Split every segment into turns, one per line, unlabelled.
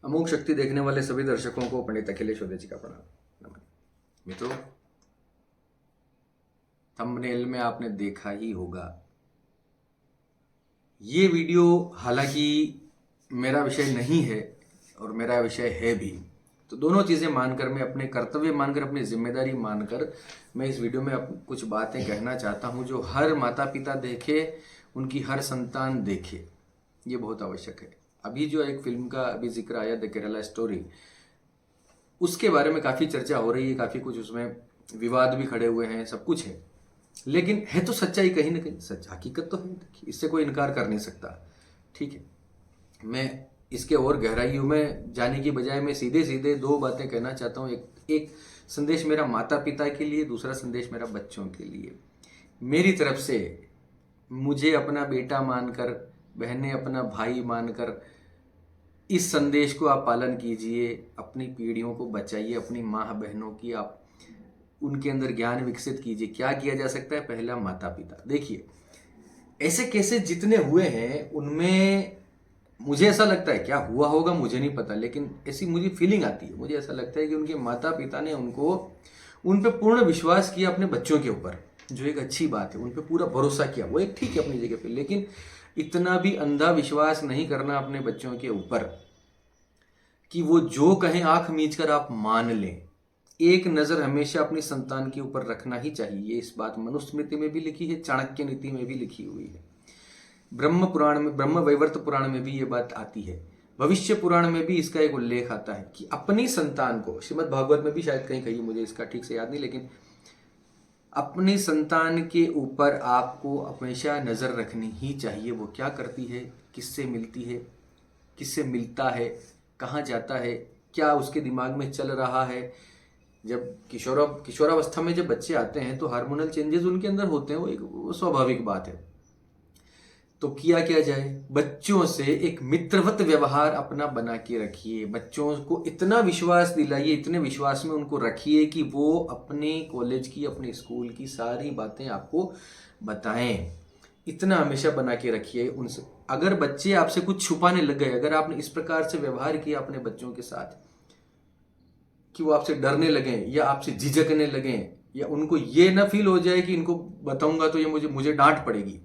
अमोघ शक्ति देखने वाले सभी दर्शकों को पंडित अखिलेश ओदे जी का प्रणाम। नमन। मित्रों, थंबनेल में आपने देखा ही होगा, ये वीडियो हालांकि मेरा विषय नहीं है और मेरा विषय है भी, तो दोनों चीज़ें मानकर, मैं अपने कर्तव्य मानकर, अपनी जिम्मेदारी मानकर मैं इस वीडियो में कुछ बातें कहना चाहता हूं जो हर माता पिता देखे, उनकी हर संतान देखे। ये बहुत आवश्यक है। अभी जो एक फिल्म का अभी जिक्र आया, द केरला स्टोरी, उसके बारे में काफ़ी चर्चा हो रही है, काफ़ी कुछ उसमें विवाद भी खड़े हुए हैं, सब कुछ है, लेकिन है तो सच्चाई कहीं ना कहीं, सच हकीकत तो है, इससे कोई इनकार कर नहीं सकता। ठीक है, मैं इसके और गहराइयों में जाने की बजाय मैं सीधे सीधे दो बातें कहना चाहता हूँ। एक संदेश मेरा माता पिता के लिए, दूसरा संदेश मेरा बच्चों के लिए। मेरी तरफ से मुझे अपना बेटा मानकर, बहनें अपना भाई मानकर इस संदेश को आप पालन कीजिए, अपनी पीढ़ियों को बचाइए, अपनी माँ बहनों की आप उनके अंदर ज्ञान विकसित कीजिए। क्या किया जा सकता है? पहला माता पिता। देखिए, ऐसे केसेस जितने हुए हैं उनमें मुझे ऐसा लगता है, क्या हुआ होगा मुझे नहीं पता, लेकिन ऐसी मुझे फीलिंग आती है, मुझे ऐसा लगता है कि उनके माता पिता ने उन पे पूर्ण विश्वास किया अपने बच्चों के ऊपर, जो एक अच्छी बात है। उन पे पूरा भरोसा किया, वो एक ठीक है अपनी जगह पे, लेकिन इतना भी अंधा विश्वास नहीं करना अपने बच्चों के ऊपर कि वो जो कहें आंख मीच कर आप मान लें। एक नजर हमेशा अपनी संतान के ऊपर रखना ही चाहिए। इस बात मनुस्मृति में भी लिखी है, चाणक्य नीति में भी लिखी हुई है, ब्रह्म पुराण में, ब्रह्म वैवर्त पुराण में भी ये बात आती है, भविष्य पुराण में भी इसका एक उल्लेख आता है कि अपनी संतान को, श्रीमद् भागवत में भी शायद कहीं कहीं, मुझे इसका ठीक से याद नहीं, लेकिन अपनी संतान के ऊपर आपको हमेशा नजर रखनी ही चाहिए। वो क्या करती है, किससे मिलती है, किससे मिलता है, कहाँ जाता है, क्या उसके दिमाग में चल रहा है। जब किशोरावस्था में जब बच्चे आते हैं तो हार्मोनल चेंजेस उनके अंदर होते हैं, वो स्वाभाविक बात है। तो किया क्या जाए, बच्चों से एक मित्रवत व्यवहार अपना बना के रखिए, बच्चों को इतना विश्वास दिलाइए, इतने विश्वास में उनको रखिए कि वो अपने कॉलेज की, अपने स्कूल की सारी बातें आपको बताएं। इतना हमेशा बना के रखिए उनसे। अगर बच्चे आपसे कुछ छुपाने लग गए, अगर आपने इस प्रकार से व्यवहार किया अपने बच्चों के साथ कि वो आपसे डरने लगे या आपसे झिझकने लगे, या उनको ये ना फील हो जाए कि इनको बताऊंगा तो ये मुझे डांट पड़ेगी,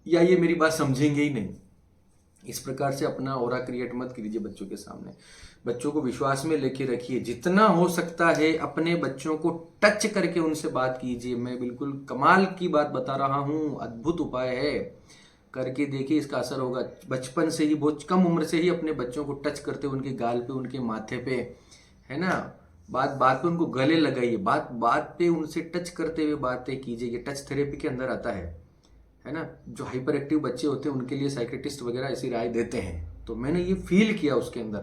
या ये मेरी बात समझेंगे ही नहीं, इस प्रकार से अपना ऑरा क्रिएट मत कीजिए बच्चों के सामने। बच्चों को विश्वास में लेके रखिए, जितना हो सकता है अपने बच्चों को टच करके उनसे बात कीजिए। मैं बिल्कुल कमाल की बात बता रहा हूं, अद्भुत उपाय है, करके देखिए, इसका असर होगा। बचपन से ही, बहुत कम उम्र से ही अपने बच्चों को टच करते, उनके गाल पे, उनके माथे पे, है ना, बात बात पे उनको गले लगाइए, बात बात पे उनसे टच करते हुए बातें कीजिए। ये टच थेरेपी के अंदर आता है ना। जो हाइपर एक्टिव बच्चे होते हैं उनके लिए साइकेट्रिस्ट वगैरह ऐसी राय देते हैं। तो मैंने ये फील किया उसके अंदर,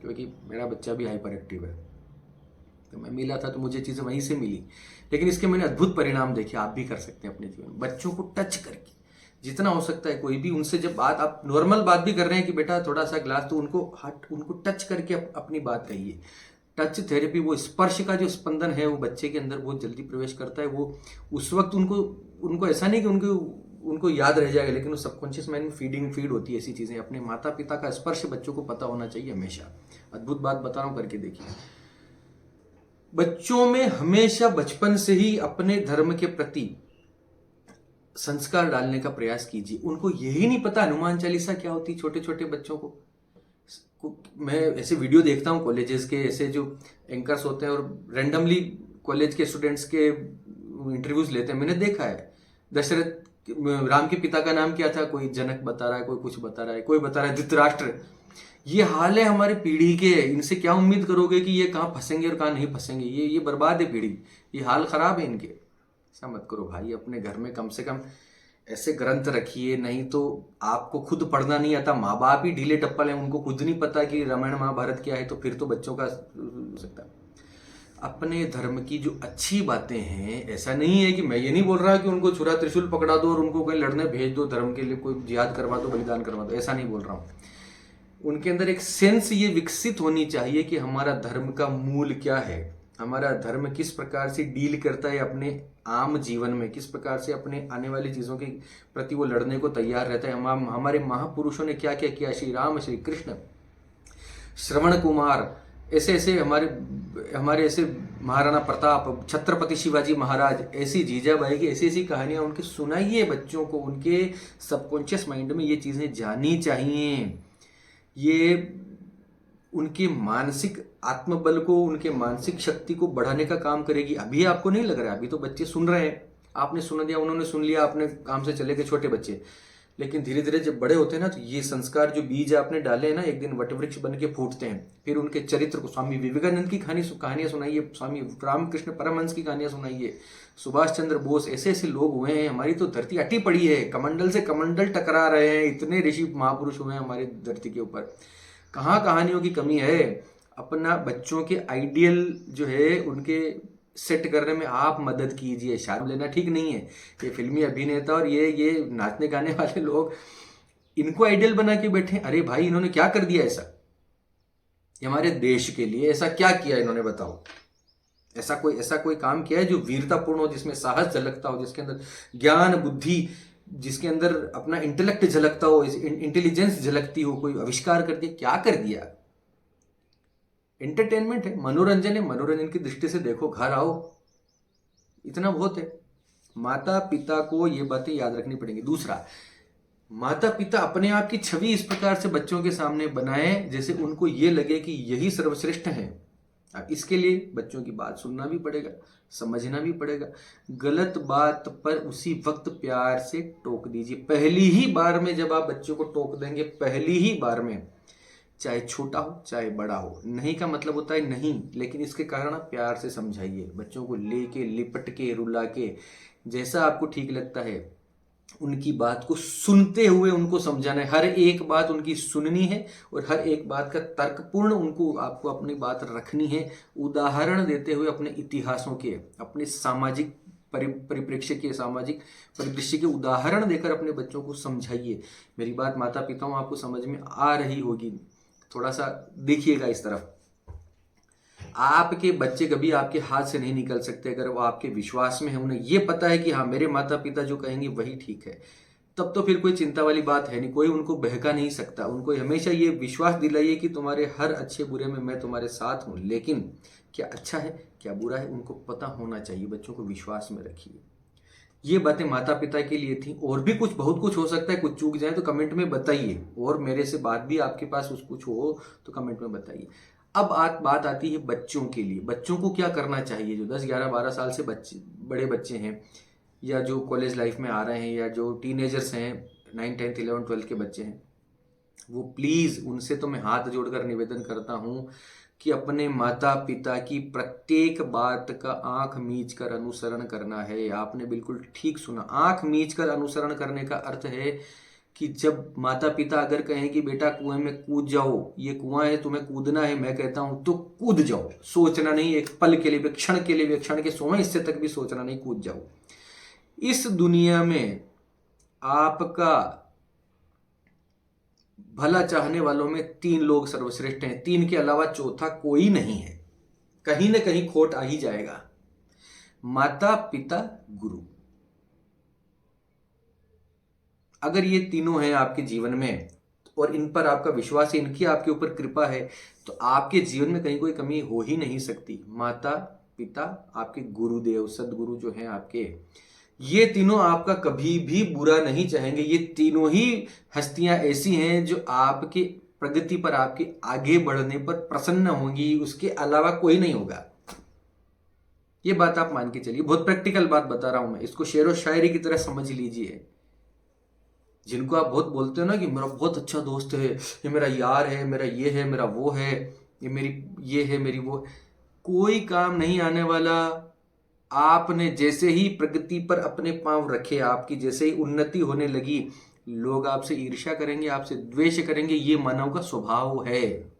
क्योंकि मेरा बच्चा भी हाइपर एक्टिव है, तो मैं मिला था तो मुझे चीज़ें वहीं से मिली, लेकिन इसके मैंने अद्भुत परिणाम देखे। आप भी कर सकते हैं अपने जीवन में, बच्चों को टच करके जितना हो सकता है। कोई भी उनसे जब बात, आप नॉर्मल बात भी कर रहे हैं कि बेटा थोड़ा सा ग्लास, तो उनको टच करके अपनी बात कहिए। टच थेरेपी, वो स्पर्श का जो स्पंदन है वो बच्चे के अंदर बहुत जल्दी प्रवेश करता है। वो उस वक्त उनको ऐसा नहीं कि उनको याद रह जाएगा, लेकिन वो सबकॉन्शियस माइंड में फीड होती है ऐसी चीजें। अपने माता पिता का स्पर्श बच्चों को पता होना चाहिए हमेशा। अद्भुत बात बता रहा हूं, करके देखिए। बच्चों में हमेशा बचपन से ही अपने धर्म के प्रति संस्कार डालने का प्रयास कीजिए। उनको यही नहीं पता हनुमान चालीसा क्या होती, छोटे छोटे बच्चों को। मैं ऐसे वीडियो देखता हूँ कॉलेजेस के, ऐसे जो एंकर्स होते हैं और रैंडमली कॉलेज के स्टूडेंट्स के इंटरव्यूज लेते हैं। मैंने देखा है, दशरथ, राम के पिता का नाम क्या था, कोई जनक बता रहा है, कोई कुछ बता रहा है, कोई बता रहा है धृतराष्ट्र। ये हाल है हमारी पीढ़ी के। इनसे क्या उम्मीद करोगे कि ये कहाँ फंसेंगे और कहाँ नहीं फंसेंगे। ये बर्बाद है पीढ़ी, ये हाल खराब है इनके। ऐसा मत करो भाई, अपने घर में कम से कम ऐसे ग्रंथ रखिए। नहीं तो आपको खुद पढ़ना नहीं आता, माँ बाप ही ढीले टप्पल हैं, उनको खुद नहीं पता कि रामायण महाभारत क्या है, तो फिर तो बच्चों का हो सकता है। अपने धर्म की जो अच्छी बातें हैं, ऐसा नहीं है कि, मैं ये नहीं बोल रहा कि उनको छुरा त्रिशूल पकड़ा दो और उनको कहीं लड़ने भेज दो, धर्म के लिए कोई जिहाद करवा दो, बलिदान करवा दो, ऐसा नहीं बोल रहा हूँ। उनके अंदर एक सेंस ये विकसित होनी चाहिए कि हमारा धर्म का मूल क्या है, हमारा धर्म किस प्रकार से डील करता है अपने आम जीवन में, किस प्रकार से अपने आने वाली चीज़ों के प्रति वो लड़ने को तैयार रहता है। हमारे महापुरुषों ने क्या क्या किया, श्री राम, श्री कृष्ण, श्रवण कुमार, ऐसे ऐसे हमारे हमारे ऐसे महाराणा प्रताप, छत्रपति शिवाजी महाराज, ऐसी जीजाबाई की ऐसी ऐसी कहानियां उनके सुनाइए बच्चों को। उनके सबकॉन्शियस माइंड में ये चीज़ें जानी चाहिए। ये उनके मानसिक आत्मबल को, उनके मानसिक शक्ति को बढ़ाने का काम करेगी। अभी आपको नहीं लग रहा है, अभी तो बच्चे सुन रहे हैं, आपने सुन दिया, उन्होंने सुन लिया, अपने काम से चले गए छोटे बच्चे। लेकिन धीरे धीरे जब बड़े होते हैं ना, तो ये संस्कार जो बीज आपने डाले हैं ना, एक दिन वटवृक्ष बन के फूटते हैं। फिर उनके चरित्र को, स्वामी विवेकानंद की कहानियां सुनाइए, स्वामी रामकृष्ण परमहंस की कहानियां सुनाइए, सुभाष चंद्र बोस, ऐसे ऐसे लोग हुए हैं। हमारी तो धरती अटी पड़ी है, कमंडल से कमंडल टकरा रहे हैं, इतने ऋषि महापुरुष हुए हैं हमारी धरती के ऊपर। कहाँ कहानियों की कमी है। अपना बच्चों के आइडियल जो है उनके सेट करने में आप मदद कीजिए। शार्म लेना ठीक नहीं है। ये फिल्मी अभिनेता और ये नाचने गाने वाले लोग, इनको आइडियल बना के बैठे। अरे भाई, इन्होंने क्या कर दिया ऐसा हमारे देश के लिए? ऐसा क्या किया इन्होंने, बताओ। ऐसा कोई काम किया है जो वीरतापूर्ण हो, जिसमें साहस झलकता हो, जिसके अंदर ज्ञान बुद्धि, जिसके अंदर अपना इंटेलेक्ट झलकता हो, इंटेलिजेंस झलकती हो? कोई आविष्कार कर दिया? क्या कर दिया? एंटरटेनमेंट है, मनोरंजन है, मनोरंजन की दृष्टि से देखो, घर आओ, इतना बहुत है। माता पिता को ये बातें याद रखनी पड़ेंगी। दूसरा, माता पिता अपने आप की छवि इस प्रकार से बच्चों के सामने बनाए जैसे उनको ये लगे कि यही सर्वश्रेष्ठ है। अब इसके लिए बच्चों की बात सुनना भी पड़ेगा, समझना भी पड़ेगा। गलत बात पर उसी वक्त प्यार से टोक दीजिए। पहली ही बार में जब आप बच्चों को टोक देंगे, पहली ही बार में, चाहे छोटा हो चाहे बड़ा हो, नहीं का मतलब होता है नहीं, लेकिन इसके कारण आप प्यार से समझाइए। बच्चों को लेके, लिपट के, रुला के, जैसा आपको ठीक लगता है उनकी बात को सुनते हुए उनको समझाना है। हर एक बात उनकी सुननी है और हर एक बात का तर्कपूर्ण उनको, आपको अपनी बात रखनी है। उदाहरण देते हुए अपने इतिहासों के, अपने सामाजिक परिप्रेक्ष्य के, सामाजिक परिदृश्य के उदाहरण देकर अपने बच्चों को समझाइए। मेरी बात माता पिताओं आपको समझ में आ रही होगी। थोड़ा सा देखिएगा इस तरफ। आपके बच्चे कभी आपके हाथ से नहीं निकल सकते अगर वो आपके विश्वास में है, उन्हें ये पता है कि हाँ मेरे माता पिता जो कहेंगे वही ठीक है, तब तो फिर कोई चिंता वाली बात है नहीं। कोई उनको बहका नहीं सकता। उनको हमेशा ये विश्वास दिलाइए कि तुम्हारे हर अच्छे बुरे में मैं तुम्हारे साथ हूँ, लेकिन क्या अच्छा है क्या बुरा है उनको पता होना चाहिए। बच्चों को विश्वास में रखिए। ये बातें माता पिता के लिए थी। और भी कुछ, बहुत कुछ हो सकता है, कुछ चूक जाए तो कमेंट में बताइए, और मेरे से बात भी आपके पास कुछ हो तो कमेंट में बताइए। अब बात आती है बच्चों के लिए। बच्चों को क्या करना चाहिए? जो 10, 11, 12 साल से बड़े बच्चे हैं, या जो कॉलेज लाइफ में आ रहे हैं, या जो टीनेजर्स हैं, 9, 10, 11, 12 के बच्चे हैं, वो प्लीज़, उनसे तो मैं हाथ जोड़कर निवेदन करता हूँ कि अपने माता पिता की प्रत्येक बात का आंख मीच कर अनुसरण करना है। आपने बिल्कुल ठीक सुना, आंख मीच कर अनुसरण करने का अर्थ है कि जब माता पिता अगर कहें कि बेटा कुएं में कूद जाओ, ये कुआं है, तुम्हें कूदना है, मैं कहता हूं तो कूद जाओ। सोचना नहीं, एक पल के लिए भी, क्षण के लिए भी, क्षण के 100वें हिस्से तक भी सोचना नहीं, कूद जाओ। इस दुनिया में आपका भला चाहने वालों में 3 लोग सर्वश्रेष्ठ हैं। 3 के अलावा चौथा कोई नहीं है। कहीं ना कहीं खोट आ ही जाएगा। माता पिता गुरु, अगर ये तीनों हैं आपके जीवन में और इन पर आपका विश्वास है, इनकी आपके ऊपर कृपा है, तो आपके जीवन में कहीं कोई कमी हो ही नहीं सकती। माता पिता, आपके गुरुदेव, सदगुरु जो हैं आपके, ये तीनों आपका कभी भी बुरा नहीं चाहेंगे। ये तीनों ही हस्तियां ऐसी हैं जो आपके प्रगति पर, आपके आगे बढ़ने पर प्रसन्न होंगी। उसके अलावा कोई नहीं होगा। ये बात आप मान के चलिए। बहुत प्रैक्टिकल बात बता रहा हूं मैं, इसको शेरो शायरी की तरह समझ लीजिए। जिनको आप बहुत बोलते हो ना कि मेरा बहुत अच्छा दोस्त है, ये मेरा यार है, मेरा ये है, मेरा वो है, ये मेरी ये है, मेरी वो, कोई काम नहीं आने वाला। आपने जैसे ही प्रगति पर अपने पांव रखे, आपकी जैसे ही उन्नति होने लगी, लोग आपसे ईर्ष्या करेंगे, आपसे द्वेष करेंगे। ये मानव का स्वभाव है,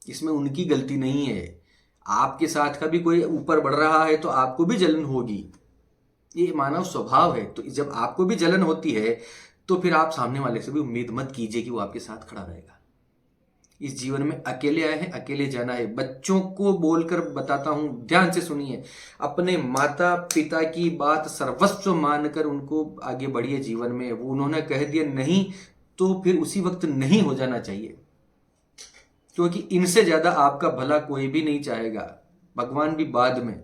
इसमें उनकी गलती नहीं है। आपके साथ का भी कोई ऊपर बढ़ रहा है तो आपको भी जलन होगी, ये मानव स्वभाव है। तो जब आपको भी जलन होती है तो फिर आप सामने वाले से भी उम्मीद मत कीजिए कि वो आपके साथ खड़ा रहेगा। इस जीवन में अकेले आए हैं, अकेले जाना है। बच्चों को बोलकर बताता हूं, ध्यान से सुनिए, अपने माता पिता की बात सर्वस्व मानकर उनको आगे बढ़िए जीवन में। वो उन्होंने कह दिया नहीं, तो फिर उसी वक्त नहीं हो जाना चाहिए, क्योंकि इनसे ज्यादा आपका भला कोई भी नहीं चाहेगा, भगवान भी बाद में।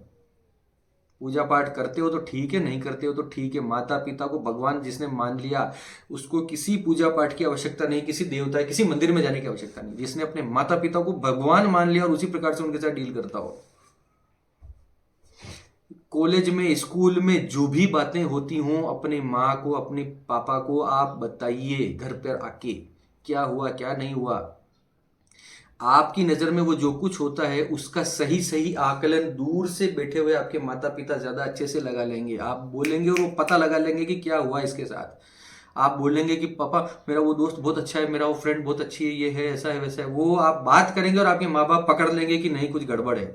पूजा पाठ करते हो तो ठीक है, नहीं करते हो तो ठीक है। माता पिता को भगवान जिसने मान लिया, उसको किसी पूजा पाठ की आवश्यकता नहीं, किसी देवता, किसी मंदिर में जाने की आवश्यकता नहीं। जिसने अपने माता पिता को भगवान मान लिया और उसी प्रकार से उनके साथ डील करता हो। कॉलेज में, स्कूल में जो भी बातें होती हों, अपने माँ को, अपने पापा को आप बताइए घर पर आके, क्या हुआ क्या नहीं हुआ। आपकी नजर में वो जो कुछ होता है उसका सही सही आकलन दूर से बैठे हुए आपके माता पिता ज्यादा अच्छे से लगा लेंगे। आप बोलेंगे और वो पता लगा लेंगे कि क्या हुआ इसके साथ। आप बोलेंगे कि पापा मेरा वो दोस्त बहुत अच्छा है, मेरा वो फ्रेंड बहुत अच्छी है, ये है, ऐसा है, वैसा है। वो आप बात करेंगे और आपके माँ बाप पकड़ लेंगे कि नहीं, कुछ गड़बड़ है।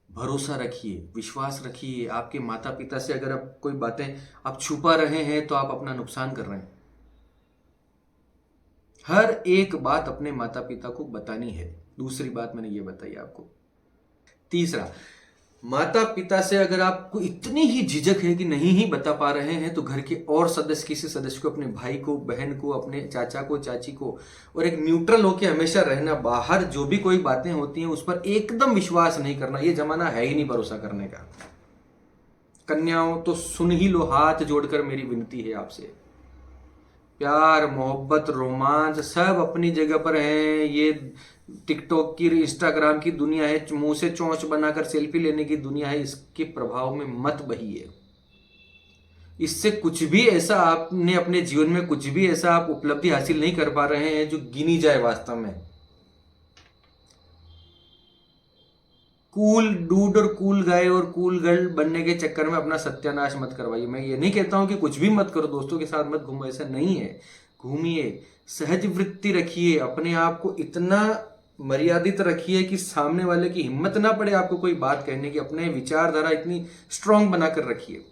भरोसा रखिए, विश्वास रखिए। आपके माता पिता से अगर आप कोई बातें आप छुपा रहे हैं तो आप अपना नुकसान कर रहे हैं। हर एक बात अपने माता पिता को बतानी है। दूसरी बात मैंने ये बताई आपको। तीसरा, माता पिता से अगर आपको इतनी ही झिझक है कि नहीं ही बता पा रहे हैं, तो घर के और सदस्य, किसी सदस्य को, अपने भाई को, बहन को, अपने चाचा को, चाची को, और एक न्यूट्रल होकर हमेशा रहना। बाहर जो भी कोई बातें होती हैं उस पर एकदम विश्वास नहीं करना। ये जमाना है ही नहीं भरोसा करने का। कन्याओं तो सुन ही लो, हाथ जोड़कर मेरी विनती है आपसे। प्यार, मोहब्बत, रोमांस सब अपनी जगह पर है। ये टिकटॉक की, इंस्टाग्राम की दुनिया है, मुंह से चोंच बनाकर सेल्फी लेने की दुनिया है। इसके प्रभाव में मत बहिए। इससे कुछ भी ऐसा आपने अपने जीवन में, कुछ भी ऐसा आप उपलब्धि हासिल नहीं कर पा रहे हैं जो गिनी जाए वास्तव में। कूल डूड और कूल गाय और कूल गर्ल बनने के चक्कर में अपना सत्यानाश मत करवाइए। मैं ये नहीं कहता हूं कि कुछ भी मत करो, दोस्तों के साथ मत घूमो, ऐसा नहीं है। घूमिए, सहज वृत्ति रखिए, अपने आप को इतना मर्यादित रखिए कि सामने वाले की हिम्मत ना पड़े आपको कोई बात कहने की। अपने विचारधारा इतनी स्ट्रांग बनाकर रखिए।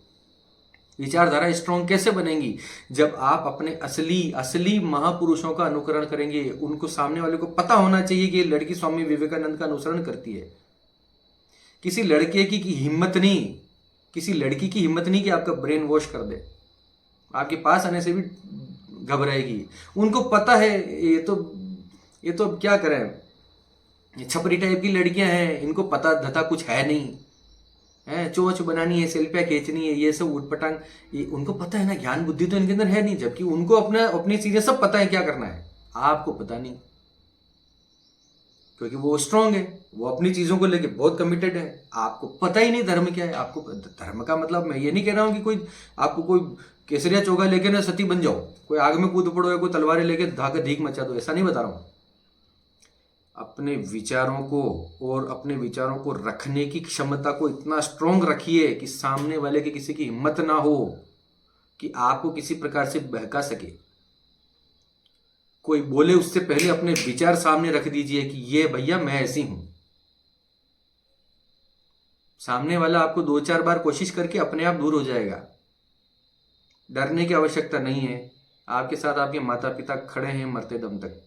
विचारधारा स्ट्रांग कैसे बनेगी? जब आप अपने असली महापुरुषों का अनुकरण करेंगे। उनको, सामने वाले को पता होना चाहिए कि ये लड़की स्वामी विवेकानंद का अनुसरण करती है। किसी लड़के की हिम्मत नहीं, किसी लड़की की हिम्मत नहीं कि आपका ब्रेन वॉश कर दे, आपके पास आने से भी घबराएगी। उनको पता है ये तो क्या करें, ये छपरी टाइप की लड़कियां हैं, इनको पता धता कुछ है नहीं है, चोंच बनानी है, सेल्फियां खींचनी है, ये सब उठपटांग, ये उनको पता है ना। ज्ञान बुद्धि तो इनके अंदर है नहीं, जबकि उनको अपनी चीजें सब पता है क्या करना है, आपको पता नहीं। क्योंकि वो स्ट्रांग है, वो अपनी चीजों को लेके बहुत कमिटेड है। आपको पता ही नहीं धर्म क्या है। आपको धर्म का मतलब, मैं ये नहीं कह रहा हूं कि आपको कोई केसरिया चोगा लेके ना सती बन जाओ, कोई आग में कूद पड़ो या कोई तलवारें लेके धागा धीक मचा दो, ऐसा नहीं बता रहा हूं। अपने विचारों को और अपने विचारों को रखने की क्षमता को इतना स्ट्रांग रखिए कि सामने वाले की किसी की हिम्मत ना हो कि आपको किसी प्रकार से बहका सके। कोई बोले उससे पहले अपने विचार सामने रख दीजिए कि ये भैया मैं ऐसी हूं। सामने वाला आपको 2-4 बार कोशिश करके अपने आप दूर हो जाएगा। डरने की आवश्यकता नहीं है। आपके साथ आपके माता पिता खड़े हैं मरते दम तक।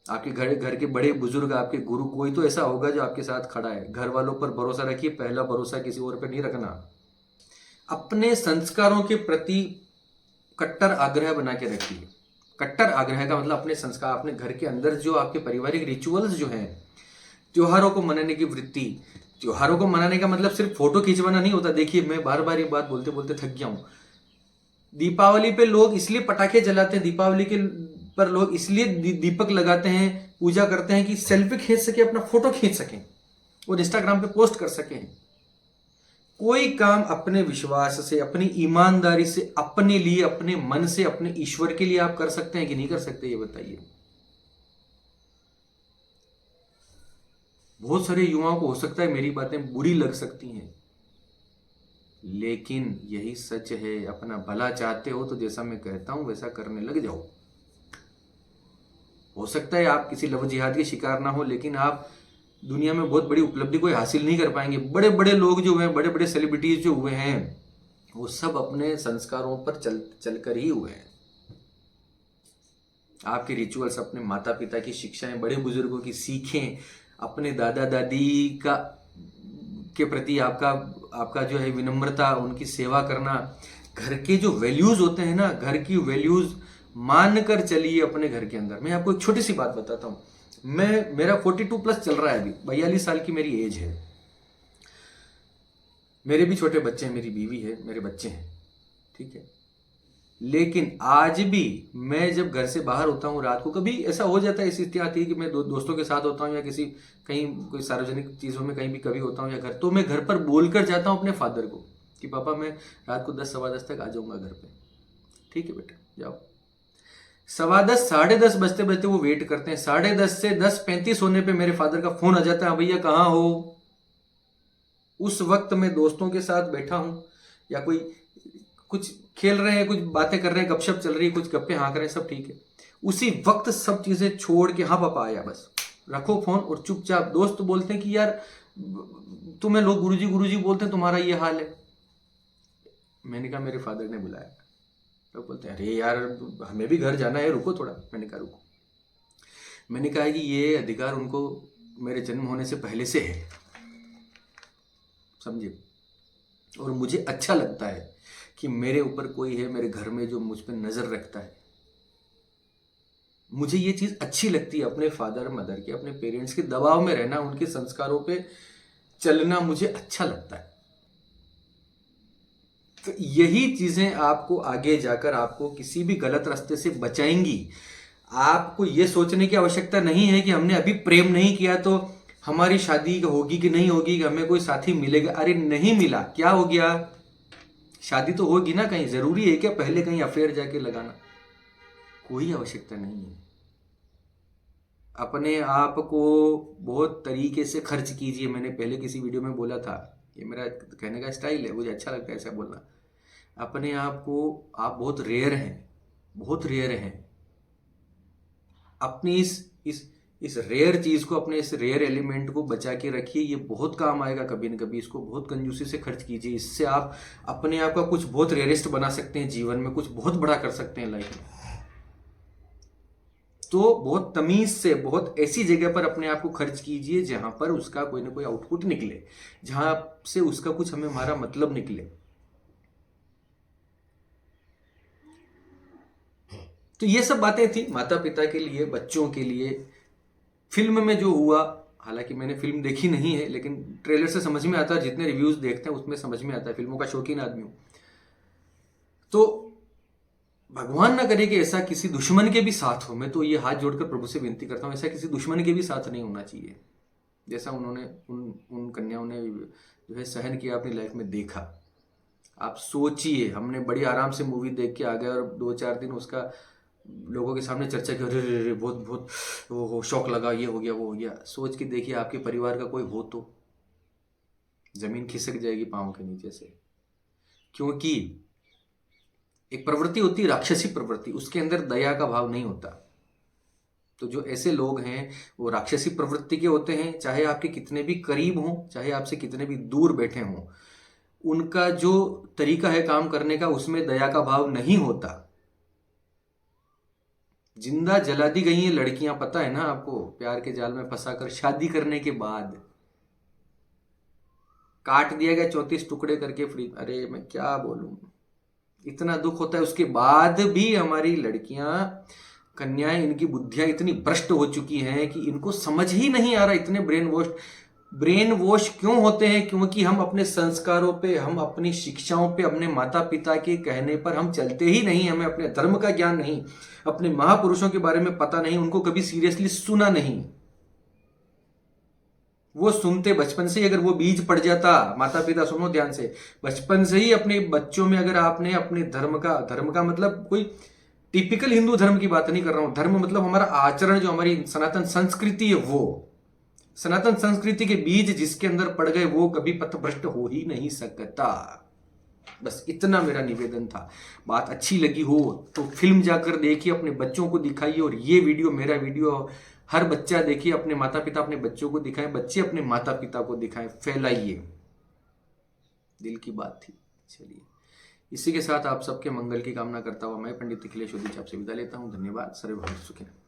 आपके घर के बड़े बुजुर्ग, आपके गुरु, कोई तो ऐसा होगा जो आपके साथ खड़ा है। घर वालों पर भरोसा रखिए, पहला भरोसा किसी और पर नहीं रखना। अपने संस्कारों के प्रति कट्टर आग्रह बना के रखिए। कट्टर आग्रह का मतलब अपने संस्कार, अपने घर के अंदर जो आपके पारिवारिक रिचुअल्स जो हैं, त्योहारों को मनाने की वृत्ति। त्योहारों को मनाने का मतलब सिर्फ फोटो खिंचवाना नहीं होता। देखिए, मैं बार बार ये बात बोलते बोलते थक गया हूं। दीपावली पे लोग इसलिए पटाखे जलाते हैं, दीपावली के पर लोग इसलिए दीपक लगाते हैं, पूजा करते हैं कि सेल्फी खींच सके, अपना फोटो खींच सकें और इंस्टाग्राम पे पोस्ट कर सकें। कोई काम अपने विश्वास से, अपनी ईमानदारी से, अपने लिए, अपने मन से, अपने ईश्वर के लिए आप कर सकते हैं कि नहीं कर सकते, ये बताइए। बहुत सारे युवाओं को हो सकता है मेरी बातें बुरी लग सकती हैं, लेकिन यही सच है। अपना भला चाहते हो तो जैसा मैं कहता हूं वैसा करने लग जाओ। हो सकता है आप किसी लव जिहाद के शिकार ना हो, लेकिन आप दुनिया में बहुत बड़ी उपलब्धि कोई हासिल नहीं कर पाएंगे। बड़े बड़े लोग जो हुए हैं, बड़े बड़े सेलिब्रिटीज जो हुए हैं, वो सब अपने संस्कारों पर चलकर ही हुए हैं। आपके रिचुअल्स, अपने माता पिता की शिक्षाएं, बड़े बुजुर्गों की सीखें, अपने दादा दादी का के प्रति आपका आपका जो है विनम्रता, उनकी सेवा करना, घर के जो वैल्यूज होते हैं ना, घर की वैल्यूज मान कर चलिए अपने घर के अंदर। मैं आपको एक छोटी सी बात बताता हूँ। मेरा 42 प्लस चल रहा है, अभी 42 साल की मेरी एज है। मेरे भी छोटे बच्चे हैं, मेरी बीवी है, मेरे बच्चे हैं, ठीक है। लेकिन आज भी मैं जब घर से बाहर होता हूँ रात को, कभी ऐसा हो जाता है, ऐसी स्थिति आती है कि मैं दोस्तों के साथ होता हूँ या किसी कहीं कोई सार्वजनिक चीज़ों में कहीं भी कभी होता हूँ या घर, तो मैं घर पर बोलकर जाता हूँ अपने फादर को कि पापा मैं रात को 10 सवा 10 तक आ जाऊँगा घर पे। ठीक है बेटा जाओ। सवा 10 साढ़े 10 बजते बजते वो वेट करते हैं। 10:30 से 10:35 होने पे मेरे फादर का फोन आ जाता है, भैया कहाँ हो। उस वक्त मैं दोस्तों के साथ बैठा हूँ या कोई कुछ खेल रहे हैं, कुछ बातें कर रहे हैं, गपशप चल रही है, कुछ गप्पे हाँक रहे हैं, सब ठीक है। उसी वक्त सब चीजें छोड़ के हाँ पापा आया, बस रखो फोन और चुपचाप। दोस्त बोलते हैं कि यार तुम्हें लोग गुरुजी गुरुजी बोलते हैं, तुम्हारा ये हाल है। मैंने कहा मेरे फादर ने बुलाया। तो बोलते हैं अरे यार हमें भी घर जाना है, रुको थोड़ा। मैंने कहा रुको। मैंने कहा कि ये अधिकार उनको मेरे जन्म होने से पहले से है, समझे। और मुझे अच्छा लगता है कि मेरे ऊपर कोई है मेरे घर में जो मुझ पर नजर रखता है। मुझे ये चीज अच्छी लगती है, अपने फादर मदर के, अपने पेरेंट्स के दबाव में रहना, उनके संस्कारों पे चलना मुझे अच्छा लगता है। तो यही चीजें आपको आगे जाकर आपको किसी भी गलत रास्ते से बचाएंगी। आपको ये सोचने की आवश्यकता नहीं है कि हमने अभी प्रेम नहीं किया तो हमारी शादी होगी कि नहीं होगी, कि हमें कोई साथी मिलेगा। अरे नहीं मिला, क्या हो गया, शादी तो होगी ना। कहीं जरूरी है क्या पहले कहीं अफेयर जाके लगाना? कोई आवश्यकता नहीं है। अपने आप को बहुत तरीके से खर्च कीजिए। मैंने पहले किसी वीडियो में बोला था, ये मेरा कहने का स्टाइल है, मुझे अच्छा लगता है ऐसा बोलना। अपने आप को, आप बहुत रेयर हैं, बहुत रेयर हैं। अपनी इस रेयर चीज को, अपने इस रेयर एलिमेंट को बचा के रखिए। ये बहुत काम आएगा कभी न कभी। इसको बहुत कंजूसी से खर्च कीजिए। इससे आप अपने आप का कुछ बहुत रेयरेस्ट बना सकते हैं जीवन में, कुछ बहुत बड़ा कर सकते हैं लाइफ में। तो बहुत तमीज से, बहुत ऐसी जगह पर अपने आप को खर्च कीजिए जहां पर उसका कोई ना कोई आउटपुट निकले, जहां से उसका कुछ हमें हमारा मतलब निकले। तो ये सब बातें थी माता पिता के लिए, बच्चों के लिए। फिल्म में जो हुआ, हालांकि मैंने फिल्म देखी नहीं है, लेकिन ट्रेलर से समझ में आता है, जितने रिव्यूज देखते हैं उसमें समझ में आता है। फिल्मों का शौकीन आदमी हूं। तो भगवान ना करे कि ऐसा किसी दुश्मन के भी साथ हो। मैं तो ये हाथ जोड़कर प्रभु से विनती करता हूं, ऐसा किसी दुश्मन के भी साथ नहीं होना चाहिए, जैसा उन्होंने उन कन्याओं ने जो है सहन किया अपनी लाइफ में, देखा। आप सोचिए, हमने बड़ी आराम से मूवी देख के आ गए और 2-4 दिन उसका लोगों के सामने चर्चा की, अरे रे बहुत बहुत वो शौक लगा, ये हो गया वो हो गया। सोच के देखिए आपके परिवार का कोई हो तो जमीन खिसक जाएगी पांव के नीचे से। क्योंकि एक प्रवृत्ति होती है राक्षसी प्रवृत्ति, उसके अंदर दया का भाव नहीं होता। तो जो ऐसे लोग हैं वो राक्षसी प्रवृत्ति के होते हैं, चाहे आपके कितने भी करीब हों, चाहे आपसे कितने भी दूर बैठे हों। उनका जो तरीका है काम करने का, उसमें दया का भाव नहीं होता। जिंदा जला दी गई हैं लड़कियां, पता है ना आपको, प्यार के जाल में फंसाकर शादी करने के बाद काट दिया गया 34 टुकड़े करके फ्री। अरे मैं क्या बोलूं, इतना दुख होता है। उसके बाद भी हमारी लड़कियां, कन्याएं, इनकी बुद्धियां इतनी भ्रष्ट हो चुकी हैं कि इनको समझ ही नहीं आ रहा। इतने ब्रेन वॉश क्यों होते हैं? क्योंकि हम अपने संस्कारों पे, हम अपनी शिक्षाओं पे, अपने माता पिता के कहने पर हम चलते ही नहीं। हमें अपने धर्म का ज्ञान नहीं, अपने महापुरुषों के बारे में पता नहीं, उनको कभी सीरियसली सुना नहीं। वो सुनते बचपन से ही, अगर वो बीज पड़ जाता, माता पिता सुनो ध्यान से, बचपन से ही अपने बच्चों में अगर आपने अपने धर्म का मतलब कोई टिपिकल हिंदू धर्म की बात नहीं कर रहा हूं, धर्म मतलब हमारा आचरण, जो हमारी सनातन संस्कृति है, वो सनातन संस्कृति के बीज जिसके अंदर पड़ गए वो कभी पथभ्रष्ट हो ही नहीं सकता। बस इतना मेरा निवेदन था। बात अच्छी लगी हो तो फिल्म जाकर देखिए, अपने बच्चों को दिखाइए। और ये वीडियो, मेरा वीडियो हर बच्चा देखिए, अपने माता पिता अपने बच्चों को दिखाएं, बच्चे अपने माता पिता को दिखाएं, फैलाइए। दिल की बात थी। चलिए इसी के साथ आप सबके मंगल की कामना करता हुआ मैं पंडित अखिलेश उदिच आपसे विदा लेता हूँ। धन्यवाद। सर्वे भवन्तु सुखिनः।